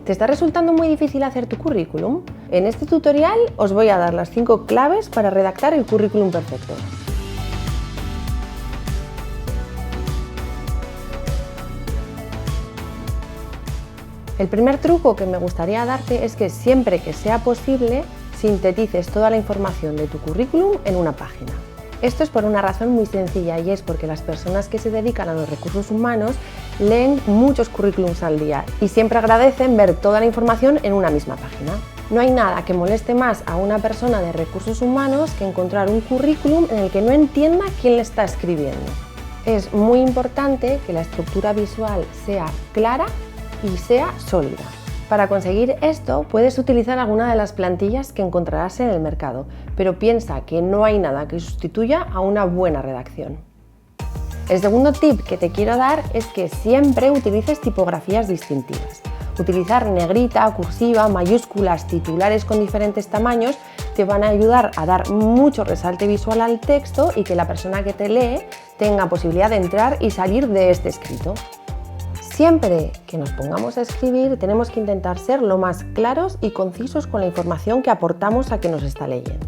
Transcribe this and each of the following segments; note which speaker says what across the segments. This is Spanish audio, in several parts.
Speaker 1: ¿Te está resultando muy difícil hacer tu currículum? En este tutorial os voy a dar las 5 claves para redactar el currículum perfecto. El primer truco que me gustaría darte es que siempre que sea posible, sintetices toda la información de tu currículum en una página. Esto es por una razón muy sencilla y es porque las personas que se dedican a los recursos humanos leen muchos currículums al día y siempre agradecen ver toda la información en una misma página. No hay nada que moleste más a una persona de recursos humanos que encontrar un currículum en el que no entienda quién le está escribiendo. Es muy importante que la estructura visual sea clara y sea sólida. Para conseguir esto puedes utilizar alguna de las plantillas que encontrarás en el mercado, pero piensa que no hay nada que sustituya a una buena redacción. El segundo tip que te quiero dar es que siempre utilices tipografías distintivas. Utilizar negrita, cursiva, mayúsculas, titulares con diferentes tamaños te van a ayudar a dar mucho resalte visual al texto y que la persona que te lee tenga posibilidad de entrar y salir de este escrito. Siempre que nos pongamos a escribir tenemos que intentar ser lo más claros y concisos con la información que aportamos a quien nos está leyendo.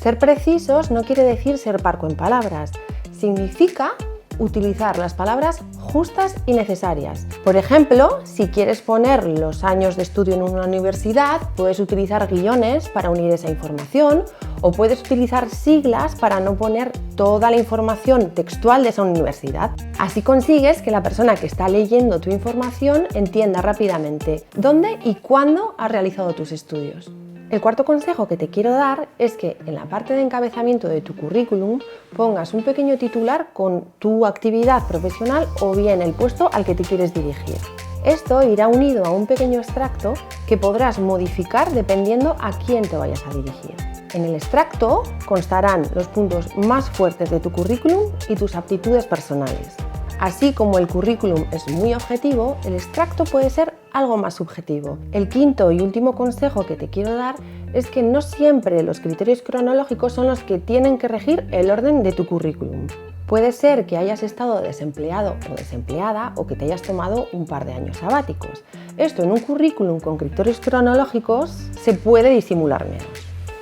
Speaker 1: Ser precisos no quiere decir ser parco en palabras, significa utilizar las palabras justas y necesarias. Por ejemplo, si quieres poner los años de estudio en una universidad, puedes utilizar guiones para unir esa información o puedes utilizar siglas para no poner toda la información textual de esa universidad. Así consigues que la persona que está leyendo tu información entienda rápidamente dónde y cuándo has realizado tus estudios. El cuarto consejo que te quiero dar es que en la parte de encabezamiento de tu currículum pongas un pequeño titular con tu actividad profesional o bien el puesto al que te quieres dirigir. Esto irá unido a un pequeño extracto que podrás modificar dependiendo a quién te vayas a dirigir. En el extracto constarán los puntos más fuertes de tu currículum y tus aptitudes personales. Así como el currículum es muy objetivo, el extracto puede ser algo más subjetivo. El quinto y último consejo que te quiero dar es que no siempre los criterios cronológicos son los que tienen que regir el orden de tu currículum. Puede ser que hayas estado desempleado o desempleada o que te hayas tomado un par de años sabáticos. Esto en un currículum con criterios cronológicos se puede disimular menos.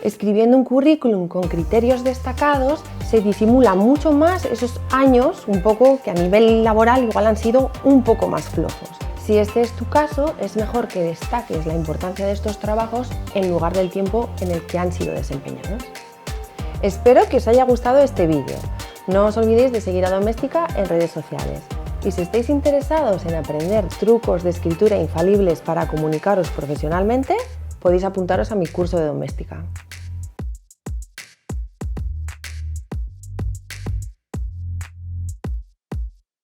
Speaker 1: Escribiendo un currículum con criterios destacados se disimula mucho más esos años un poco que a nivel laboral igual han sido un poco más flojos. Si este es tu caso, es mejor que destaques la importancia de estos trabajos en lugar del tiempo en el que han sido desempeñados. Espero que os haya gustado este vídeo. No os olvidéis de seguir a Doméstica en redes sociales. Y si estáis interesados en aprender trucos de escritura infalibles para comunicaros profesionalmente, podéis apuntaros a mi curso de Doméstica.